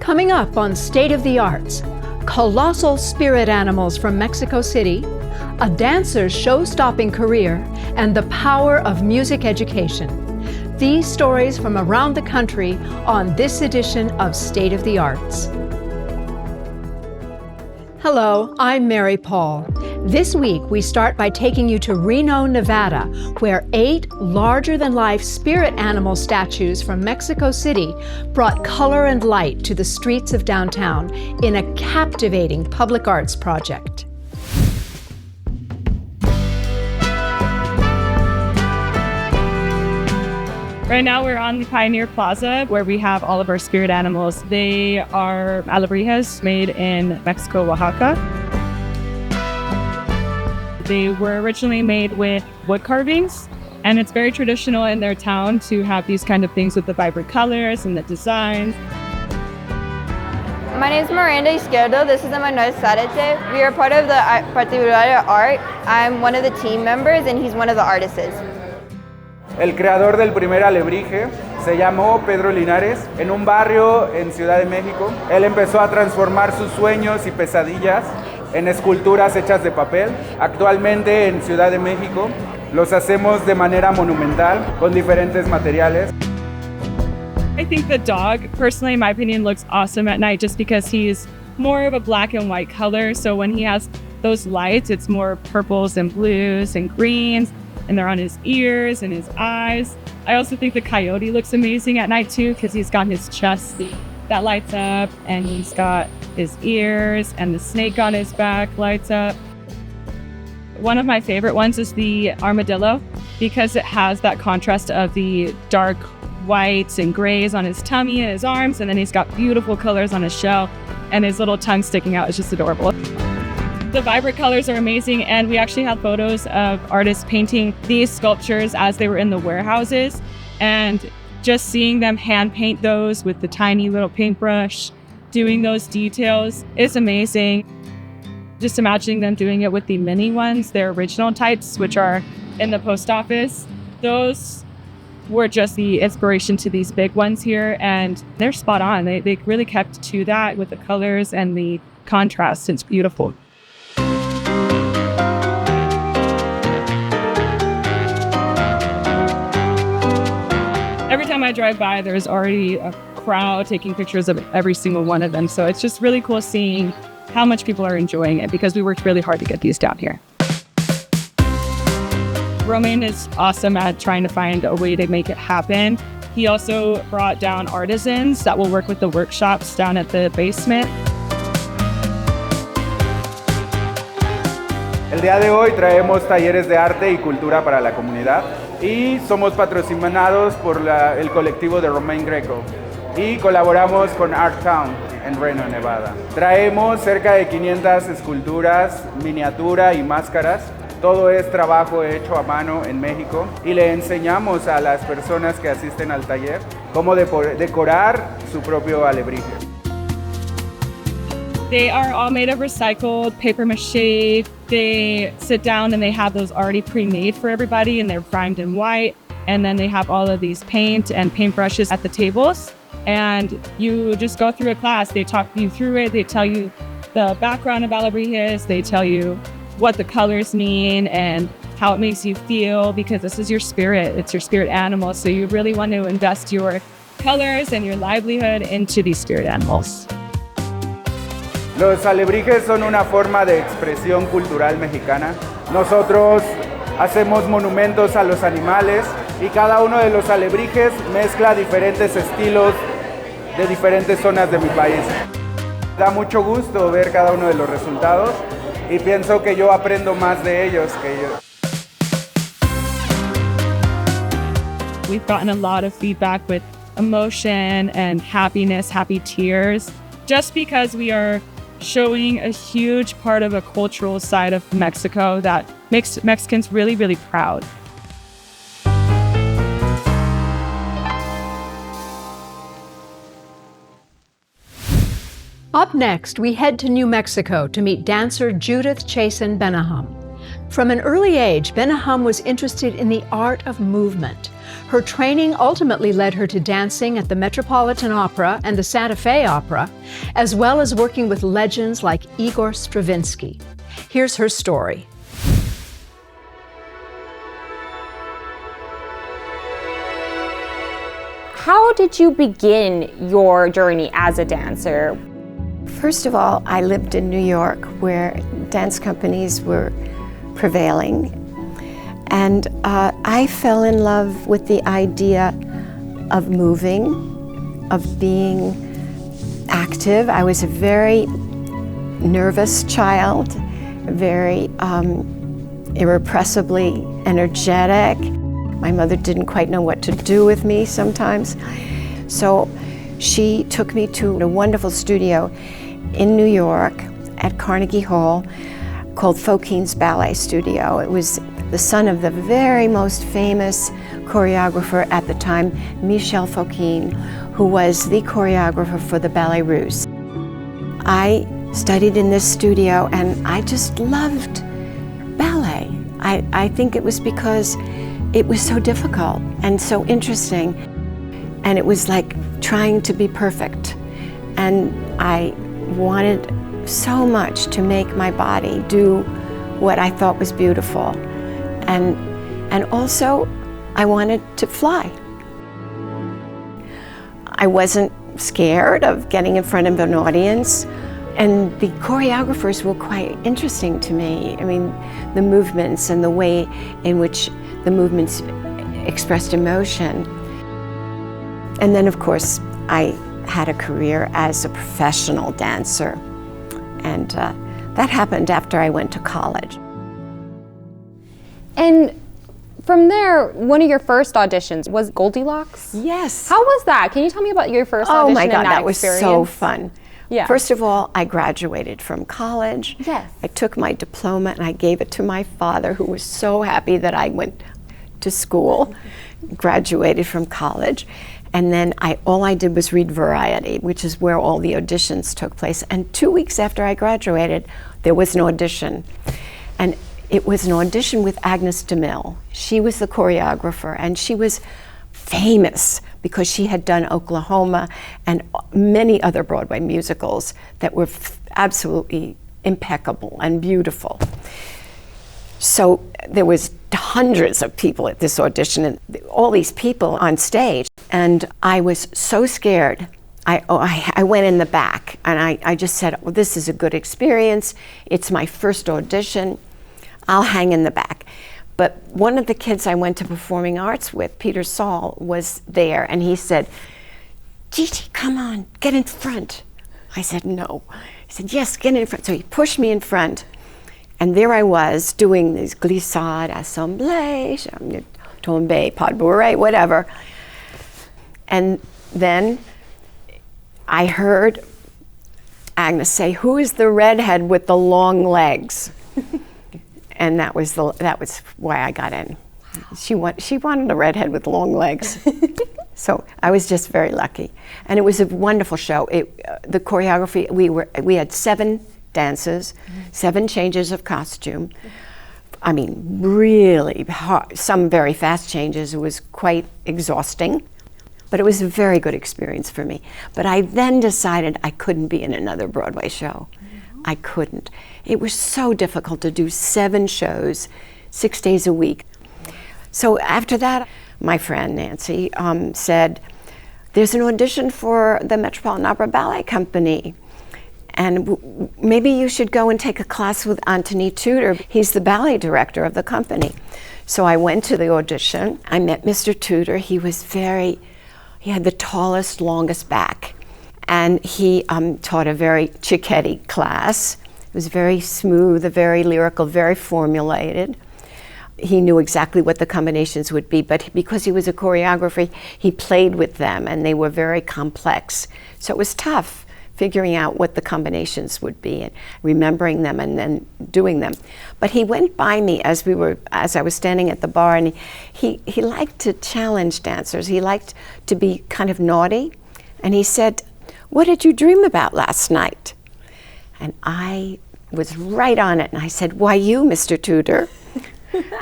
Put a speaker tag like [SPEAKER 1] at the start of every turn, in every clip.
[SPEAKER 1] Coming up on State of the Arts, colossal spirit animals from Mexico City, a dancer's show-stopping career, and the power of music education. These stories from around the country on this edition of State of the Arts. Hello, I'm Mary Paul. This week, we start by taking you to Reno, Nevada, where 8 larger-than-life spirit animal statues from Mexico City brought color and light to the streets of downtown in a captivating public arts project.
[SPEAKER 2] Right now we're on the Pioneer Plaza where we have all of our spirit animals. They are alebrijes made in Mexico, Oaxaca. They were originally made with wood carvings, and it's very traditional in their town to have these kind of things with the vibrant colors and the designs.
[SPEAKER 3] My name is Miranda Izquierdo. This is Emmanuel Sarete. We are part of the Particular Art. I'm one of the team members and he's one of the artists.
[SPEAKER 4] El creador del primer alebrije se llamó Pedro Linares en un barrio en Ciudad de México. Él empezó a transformar sus sueños y pesadillas en esculturas hechas de papel. Actualmente en Ciudad de México los hacemos de manera monumental con diferentes materiales.
[SPEAKER 2] I think the dog, personally in my opinion, looks awesome at night just because he's more of a black and white color. So when he has those lights, it's more purples and blues and greens. And they're on his ears and his eyes. I also think the coyote looks amazing at night too because he's got his chest that lights up and he's got his ears and the snake on his back lights up. One of my favorite ones is the armadillo because it has that contrast of the dark whites and grays on his tummy and his arms, and then he's got beautiful colors on his shell and his little tongue sticking out is just adorable. The vibrant colors are amazing, and we actually have photos of artists painting these sculptures as they were in the warehouses, and just seeing them hand paint those with the tiny little paintbrush, doing those details is amazing. Just imagining them doing it with the mini ones, their original types, which are in the post office. Those were just the inspiration to these big ones here, and they're spot on. They really kept to that with the colors and the contrast. It's beautiful. Every time I drive by, there's already a crowd taking pictures of every single one of them. So it's just really cool seeing how much people are enjoying it because we worked really hard to get these down here. Romain is awesome at trying to find a way to make it happen. He also brought down artisans that will work with the workshops down at the basement.
[SPEAKER 4] El día de hoy traemos talleres de arte y cultura para la comunidad y somos patrocinados por el colectivo de Romain Greco y colaboramos con Artown en Reno, Nevada. Traemos cerca de 500 esculturas, miniatura y máscaras. Todo es trabajo hecho a mano en México y le enseñamos a las personas que asisten al taller cómo decorar su propio alebrije.
[SPEAKER 2] They are all made of recycled paper mache. They sit down and they have those already pre-made for everybody and they're primed in white. And then they have all of these paint and paintbrushes at the tables. And you just go through a class. They talk you through it. They tell you the background of alebrijes. They tell you what the colors mean and how it makes you feel because this is your spirit. It's your spirit animal. So you really want to invest your colors and your livelihood into these spirit animals.
[SPEAKER 4] Los alebrijes son una forma de expresión cultural mexicana. Nosotros hacemos monumentos a los animales y cada uno de los alebrijes mezcla diferentes estilos de diferentes zonas de mi país. Da mucho gusto ver cada uno de los resultados y pienso que yo aprendo más de ellos que ellos.
[SPEAKER 2] We've gotten a lot of feedback with emotion and happiness, happy tears, just because we are showing a huge part of a cultural side of Mexico that makes Mexicans really, really proud.
[SPEAKER 1] Up next, we head to New Mexico to meet dancer Judith Chazin-Bennahum. From an early age, Bennahum was interested in the art of movement. Her training ultimately led her to dancing at the Metropolitan Opera and the Santa Fe Opera, as well as working with legends like Igor Stravinsky. Here's her story.
[SPEAKER 5] How did you begin your journey as a dancer?
[SPEAKER 6] First of all, I lived in New York where dance companies were prevailing. And I fell in love with the idea of moving, of being active. I was a very nervous child, very irrepressibly energetic. My mother didn't quite know what to do with me sometimes. So she took me to a wonderful studio in New York at Carnegie Hall called Fokines Ballet Studio. It was the son of the very most famous choreographer at the time, Michel Fokine, who was the choreographer for the Ballet Russe. I studied in this studio and I just loved ballet. I think it was because it was so difficult and so interesting, and it was like trying to be perfect. And I wanted so much to make my body do what I thought was beautiful. And also, I wanted to fly. I wasn't scared of getting in front of an audience, and the choreographers were quite interesting to me. I mean, the movements and the way in which the movements expressed emotion. And then, of course, I had a career as a professional dancer, and that happened after I went to college.
[SPEAKER 5] And from there, one of your first auditions was Goldilocks?
[SPEAKER 6] Yes.
[SPEAKER 5] How was that? Can you tell me about your first audition?
[SPEAKER 6] Oh my God,
[SPEAKER 5] and
[SPEAKER 6] that was
[SPEAKER 5] experience?
[SPEAKER 6] so fun.
[SPEAKER 5] Yeah.
[SPEAKER 6] First of all, I graduated from college.
[SPEAKER 5] Yes.
[SPEAKER 6] I took my diploma and I gave it to my father, who was so happy that I went to school, graduated from college. And then all I did was read Variety, which is where all the auditions took place. And 2 weeks after I graduated, there was an audition. And it was an audition with Agnes DeMille. She was the choreographer, and she was famous because she had done Oklahoma and many other Broadway musicals that were absolutely impeccable and beautiful. So there was hundreds of people at this audition, and all these people on stage. And I was so scared. I went in the back, and I just said, well, this is a good experience. It's my first audition. I'll hang in the back. But one of the kids I went to performing arts with, Peter Saul, was there, and he said, Gigi, come on, get in front. I said, no. He said, yes, get in front. So he pushed me in front, and there I was doing these glissades, assemblées, tombé, pas de bourrée, whatever. And then I heard Agnes say, who is the redhead with the long legs? And that was why I got in. Wow. She wanted a redhead with long legs. So I was just very lucky. And it was a wonderful show. The choreography, we had 7 dances, 7 changes of costume. I mean, really hard, some very fast changes. It was quite exhausting, but it was a very good experience for me. But I then decided I couldn't be in another Broadway show. I couldn't. It was so difficult to do 7 shows, 6 days a week. So after that, my friend Nancy said, there's an audition for the Metropolitan Opera Ballet Company, and maybe you should go and take a class with Anthony Tudor. He's the ballet director of the company. So I went to the audition. I met Mr. Tudor. He had the tallest, longest back. And he taught a very Cicchetti class. It was very smooth, very lyrical, very formulated. He knew exactly what the combinations would be, but because he was a choreographer, he played with them, and they were very complex. So it was tough figuring out what the combinations would be and remembering them and then doing them. But he went by me as I was standing at the bar, and he liked to challenge dancers. He liked to be kind of naughty, and he said, what did you dream about last night? And I was right on it, and I said, why you, Mr. Tudor?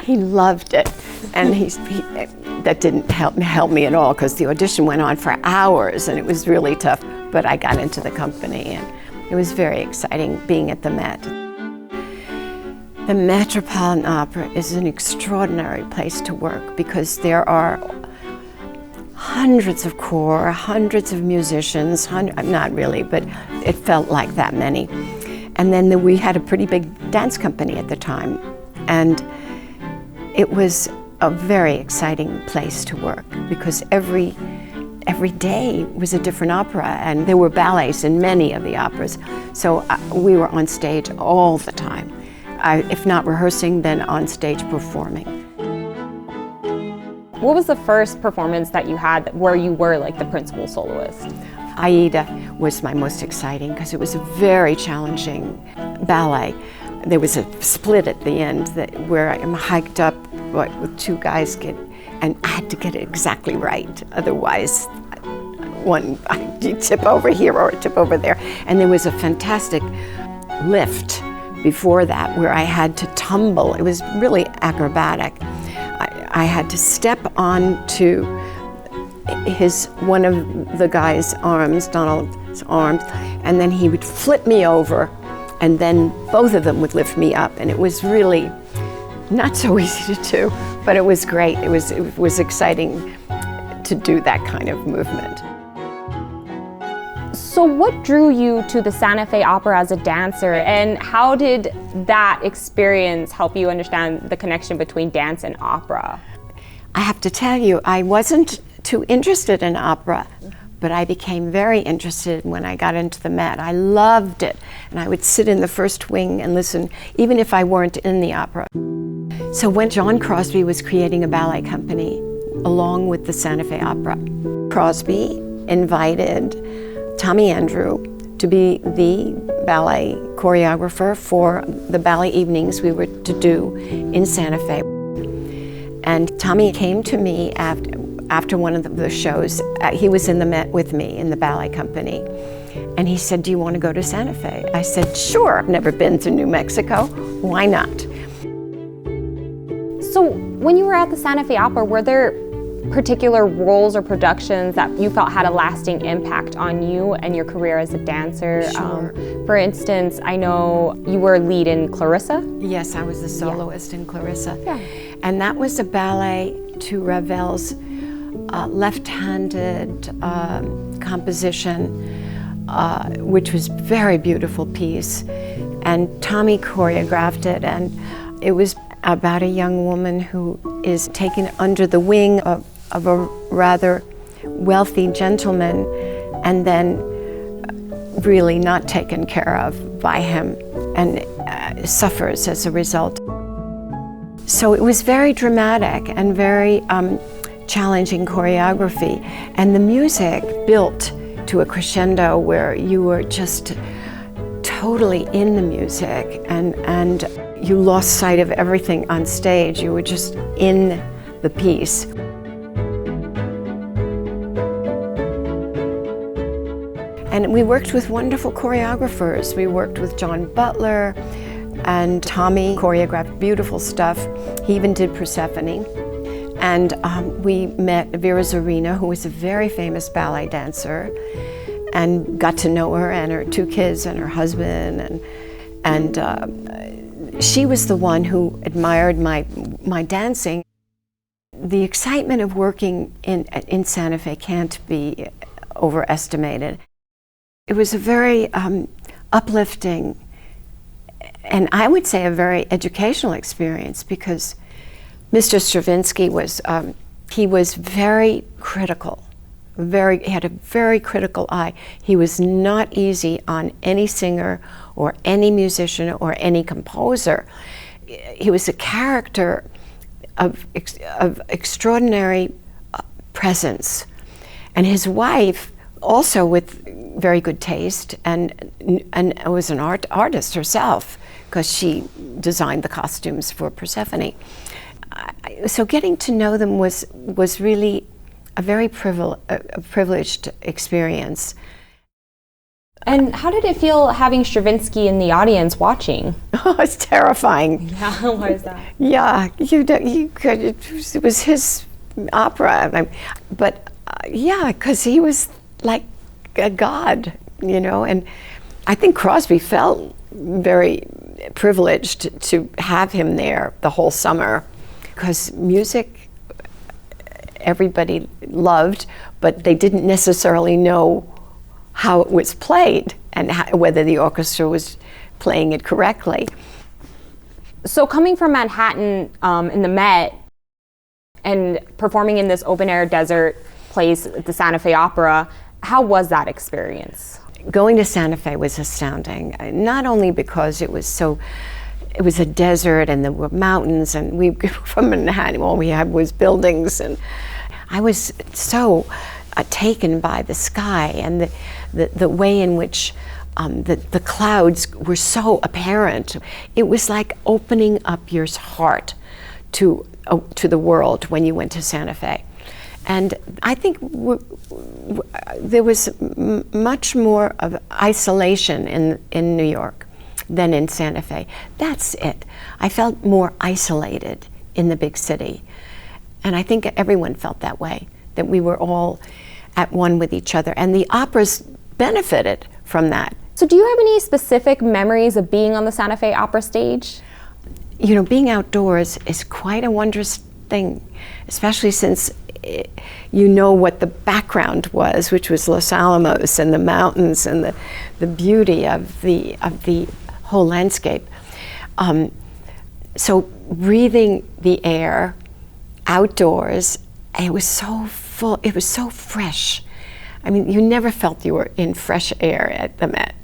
[SPEAKER 6] He loved it, and that didn't help me at all because the audition went on for hours and it was really tough. But I got into the company, and it was very exciting being at the Met. The Metropolitan Opera is an extraordinary place to work because there are hundreds of corps, hundreds of musicians, not really, but it felt like that many. And then we had a pretty big dance company at the time, and it was a very exciting place to work because every day was a different opera, and there were ballets in many of the operas. So we were on stage all the time. If not rehearsing, then on stage performing.
[SPEAKER 5] What was the first performance that you had where you were like the principal soloist?
[SPEAKER 6] Aida was my most exciting because it was a very challenging ballet. There was a split at the end where I'm hiked up with two guys, and I had to get it exactly right. Otherwise, you tip over here or tip over there. And there was a fantastic lift before that where I had to tumble. It was really acrobatic. I had to step onto one of the guy's arms, Donald's arms, and then he would flip me over, and then both of them would lift me up, and it was really not so easy to do, but it was great. It was exciting to do that kind of movement.
[SPEAKER 5] So what drew you to the Santa Fe Opera as a dancer, and how did that experience help you understand the connection between dance and opera?
[SPEAKER 6] I have to tell you, I wasn't too interested in opera, but I became very interested when I got into the Met. I loved it, and I would sit in the first wing and listen, even if I weren't in the opera. So when John Crosby was creating a ballet company along with the Santa Fe Opera, Crosby invited Tommy Andrew to be the ballet choreographer for the ballet evenings we were to do in Santa Fe. And Tommy came to me after one of the shows. He was in the Met with me in the ballet company. And he said, "Do you want to go to Santa Fe?" I said, "Sure, I've never been to New Mexico. Why not?"
[SPEAKER 5] So when you were at the Santa Fe Opera, were there particular roles or productions that you felt had a lasting impact on you and your career as a dancer?
[SPEAKER 6] Sure.
[SPEAKER 5] For instance, I know you were lead in Clarissa.
[SPEAKER 6] Yes, I was the soloist in Clarissa.
[SPEAKER 5] Yeah.
[SPEAKER 6] And that was a ballet to Ravel's left-handed composition, which was a very beautiful piece. And Tommy choreographed it, and it was about a young woman who is taken under the wing of a rather wealthy gentleman and then really not taken care of by him and suffers as a result. So it was very dramatic and very challenging choreography, and the music built to a crescendo where you were just totally in the music and you lost sight of everything on stage. You were just in the piece. And we worked with wonderful choreographers. We worked with John Butler, and Tommy choreographed beautiful stuff. He even did Persephone. And we met Vera Zorina, who was a very famous ballet dancer, and got to know her and her two kids and her husband. And she was the one who admired my dancing. The excitement of working in Santa Fe can't be overestimated. It was a very uplifting, and I would say a very educational experience, because Mr. Stravinsky was very critical. He had a very critical eye. He was not easy on any singer or any musician or any composer. He was a character of extraordinary presence. And his wife, also with very good taste, and was an artist herself, because she designed the costumes for Persephone. So getting to know them was really a very privileged experience.
[SPEAKER 5] And how did it feel having Stravinsky in the audience watching?
[SPEAKER 6] Oh, it's terrifying.
[SPEAKER 5] Yeah, why is that?
[SPEAKER 6] Yeah, it was his opera. But yeah, because he was like a god, and I think Crosby felt very privileged to have him there the whole summer, because music everybody loved, but they didn't necessarily know how it was played and whether the orchestra was playing it correctly.
[SPEAKER 5] So coming from Manhattan in the Met and performing in this open-air desert place at the Santa Fe Opera, how was that experience?
[SPEAKER 6] Going to Santa Fe was astounding, not only because it was a desert and there were mountains, and we from Manhattan, all we had was buildings, and I was so taken by the sky and the way in which the clouds were so apparent. It was like opening up your heart to the world when you went to Santa Fe. And I think there was much more of isolation in New York than in Santa Fe. That's it. I felt more isolated in the big city. And I think everyone felt that way, that we were all at one with each other. And the operas benefited from that.
[SPEAKER 5] So do you have any specific memories of being on the Santa Fe Opera stage?
[SPEAKER 6] Being outdoors is quite a wondrous thing, especially since you know what the background was, which was Los Alamos and the mountains and the beauty of the whole landscape. So breathing the air outdoors, it was so full, it was so fresh. I mean, you never felt you were in fresh air at the Met,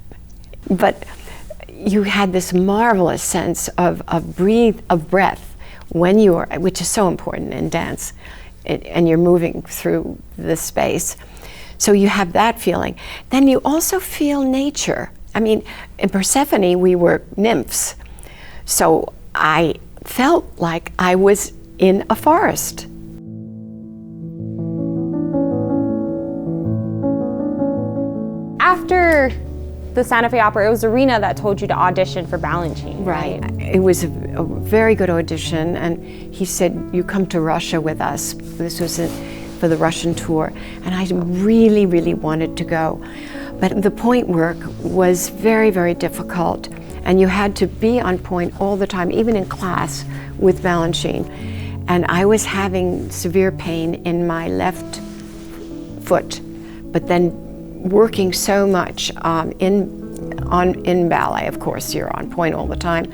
[SPEAKER 6] but you had this marvelous sense of breath when you were, which is so important in dance, and you're moving through the space. So you have that feeling. Then you also feel nature. I mean, in Persephone, we were nymphs. So I felt like I was in a forest.
[SPEAKER 5] After the Santa Fe Opera, it was Reno that told you to audition for Balanchine.
[SPEAKER 6] Right. It was a very good audition, and he said, you come to Russia with us. This was for the Russian tour, and I really, really wanted to go. But the point work was very, very difficult, and you had to be on point all the time, even in class with Balanchine. And I was having severe pain in my left foot, but then working so much in ballet, of course, you're on point all the time,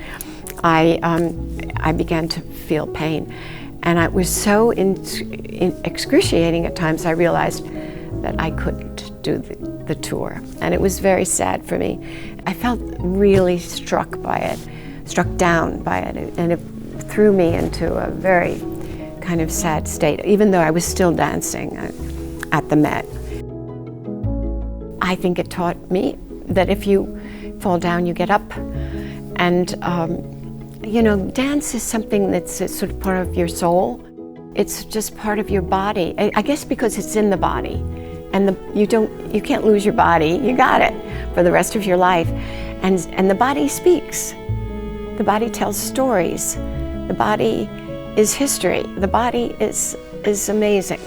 [SPEAKER 6] I began to feel pain. And it was so excruciating at times, I realized that I couldn't do the tour. And it was very sad for me. I felt really struck down by it, and it threw me into a very kind of sad state, even though I was still dancing at the Met. I think it taught me that if you fall down, you get up. And, dance is something that's sort of part of your soul. It's just part of your body. I guess because it's in the body. And you can't lose your body. You got it for the rest of your life. And the body speaks. The body tells stories. The body is history. The body is amazing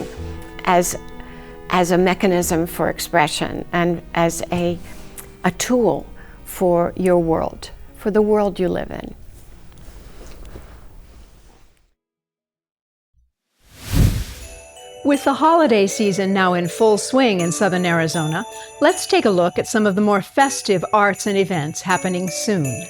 [SPEAKER 6] as a mechanism for expression and as a tool for your world, for the world you live in.
[SPEAKER 1] With the holiday season now in full swing in southern Arizona, let's take a look at some of the more festive arts and events happening soon.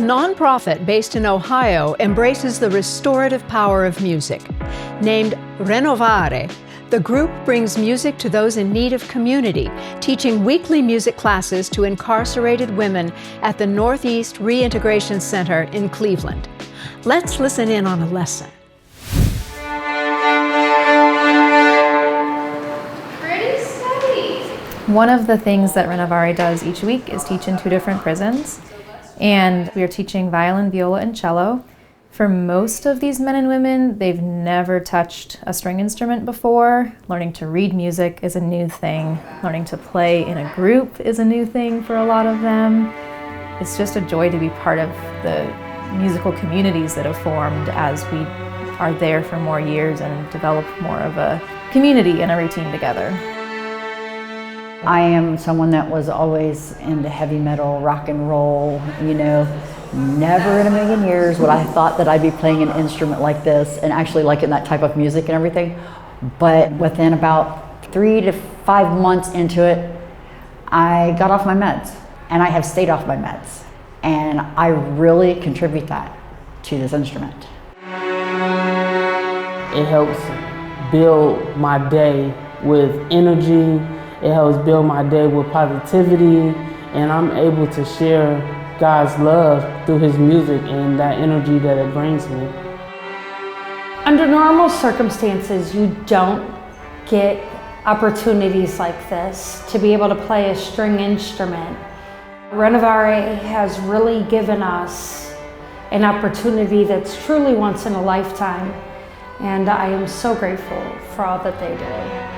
[SPEAKER 1] nonprofit based in Ohio embraces the restorative power of music. Named Renovare, the group brings music to those in need of community, teaching weekly music classes to incarcerated women at the Northeast Reintegration Center in Cleveland. Let's listen in on a lesson.
[SPEAKER 7] Pretty steady.
[SPEAKER 8] One of the things that Renovare does each week is teach in 2 different prisons. And we are teaching violin, viola, and cello. For most of these men and women, they've never touched a string instrument before. Learning to read music is a new thing. Learning to play in a group is a new thing for a lot of them. It's just a joy to be part of the musical communities that have formed as we are there for more years and develop more of a community and a routine together.
[SPEAKER 9] I am someone that was always into heavy metal, rock and roll, you know. Never in a million years would I have thought that I'd be playing an instrument like this and actually liking that type of music and everything. But within about 3 to 5 months into it, I got off my meds, and I have stayed off my meds. And I really contribute that to this instrument.
[SPEAKER 10] It helps build my day with energy. It helps build my day with positivity, and I'm able to share God's love through His music and that energy that it brings me.
[SPEAKER 11] Under normal circumstances, you don't get opportunities like this to be able to play a string instrument. Renovare has really given us an opportunity that's truly once in a lifetime, and I am so grateful for all that they do.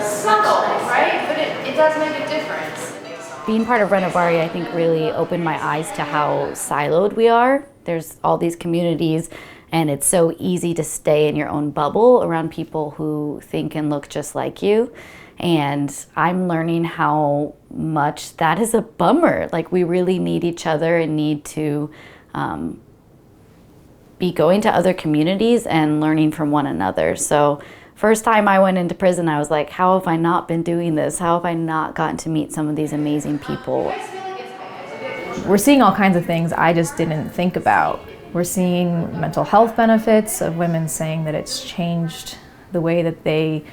[SPEAKER 7] Subtle, right? But it does make a difference.
[SPEAKER 12] Being part of Renovare, I think, really opened my eyes to how siloed we are. There's all these communities, and it's so easy to stay in your own bubble around people who think and look just like you. And I'm learning how much that is a bummer. Like, we really need each other and need to be going to other communities and learning from one another. So first time I went into prison, I was like, how have I not been doing this? How have I not gotten to meet some of these amazing people?
[SPEAKER 8] We're seeing all kinds of things I just didn't think about. We're seeing mental health benefits of women saying that it's changed the way that they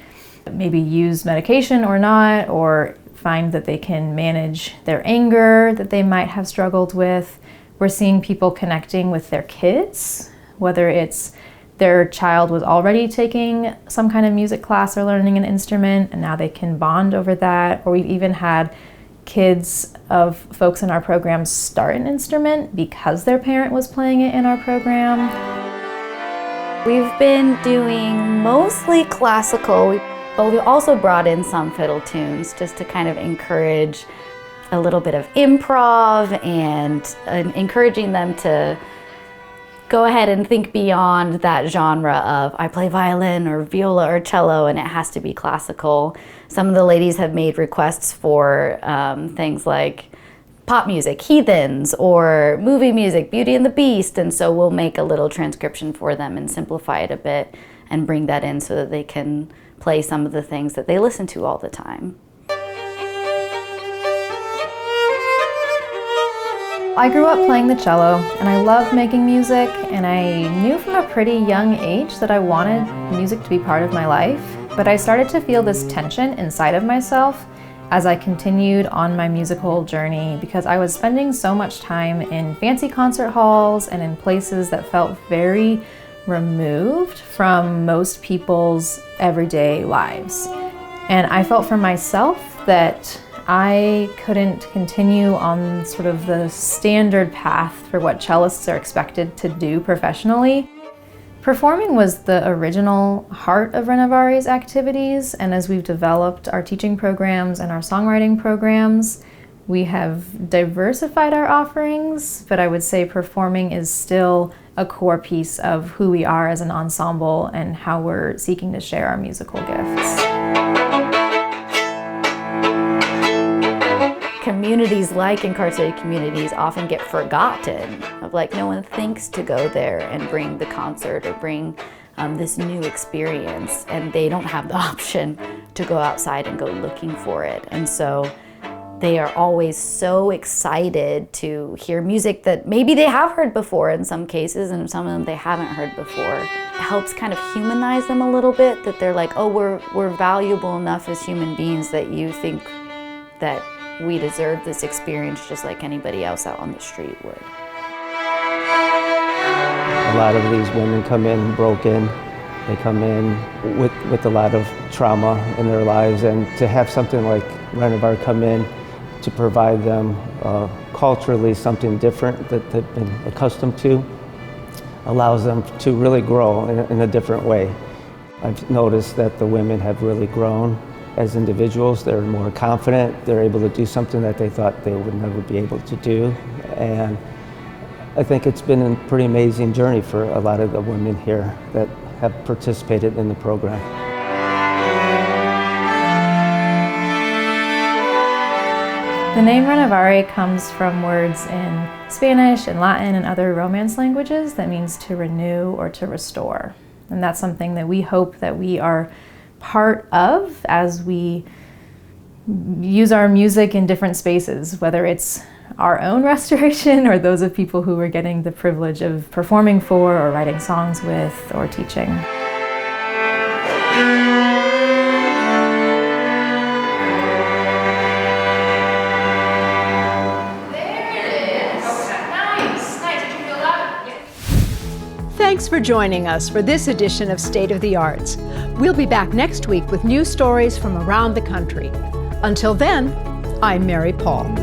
[SPEAKER 8] maybe use medication or not, or find that they can manage their anger that they might have struggled with. We're seeing people connecting with their kids, whether it's their child was already taking some kind of music class or learning an instrument, and now they can bond over that. Or we've even had kids of folks in our program start an instrument because their parent was playing it in our program.
[SPEAKER 12] We've been doing mostly classical, but we've also brought in some fiddle tunes just to kind of encourage a little bit of improv and encouraging them to go ahead and think beyond that genre of I play violin or viola or cello and it has to be classical. Some of the ladies have made requests for things like pop music, Heathens, or movie music, Beauty and the Beast, and so we'll make a little transcription for them and simplify it a bit and bring that in so that they can play some of the things that they listen to all the time.
[SPEAKER 8] I grew up playing the cello, and I loved making music, and I knew from a pretty young age that I wanted music to be part of my life, but I started to feel this tension inside of myself as I continued on my musical journey, because I was spending so much time in fancy concert halls and in places that felt very removed from most people's everyday lives. And I felt for myself that I couldn't continue on sort of the standard path for what cellists are expected to do professionally. Performing was the original heart of Renovare's activities, and as we've developed our teaching programs and our songwriting programs, we have diversified our offerings, but I would say performing is still a core piece of who we are as an ensemble and how we're seeking to share our musical gifts.
[SPEAKER 12] Communities like incarcerated communities often get forgotten, of like no one thinks to go there and bring the concert or bring this new experience, and they don't have the option to go outside and go looking for it. And so They are always so excited to hear music that maybe they have heard before in some cases, and some of them they haven't heard before. It helps kind of humanize them a little bit, that they're like, oh, we're valuable enough as human beings that you think that we deserve this experience just like anybody else out on the street would.
[SPEAKER 13] A lot of these women come in broken. They come in with a lot of trauma in their lives, and to have something like Restorative come in to provide them culturally something different that they've been accustomed to allows them to really grow in a different way. I've noticed that the women have really grown as individuals. They're more confident. They're able to do something that they thought they would never be able to do. And I think it's been a pretty amazing journey for a lot of the women here that have participated in the program.
[SPEAKER 8] The name Renovare comes from words in Spanish and Latin and other Romance languages that means to renew or to restore. And that's something that we hope that we are part of as we use our music in different spaces, whether it's our own restoration or those of people who we're getting the privilege of performing for or writing songs with or teaching.
[SPEAKER 1] Thanks for joining us for this edition of State of the Arts. We'll be back next week with new stories from around the country. Until then, I'm Mary Paul.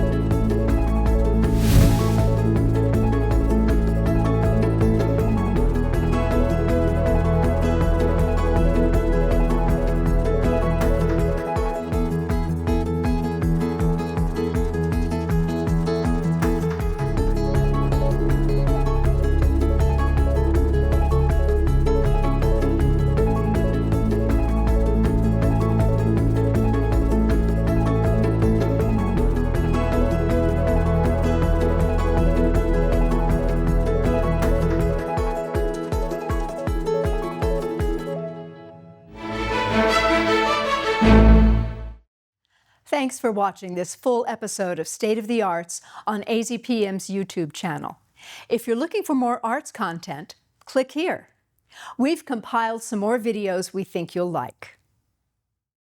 [SPEAKER 1] Thanks for watching this full episode of State of the Arts on AZPM's YouTube channel. If you're looking for more arts content, click here. We've compiled some more videos we think you'll like.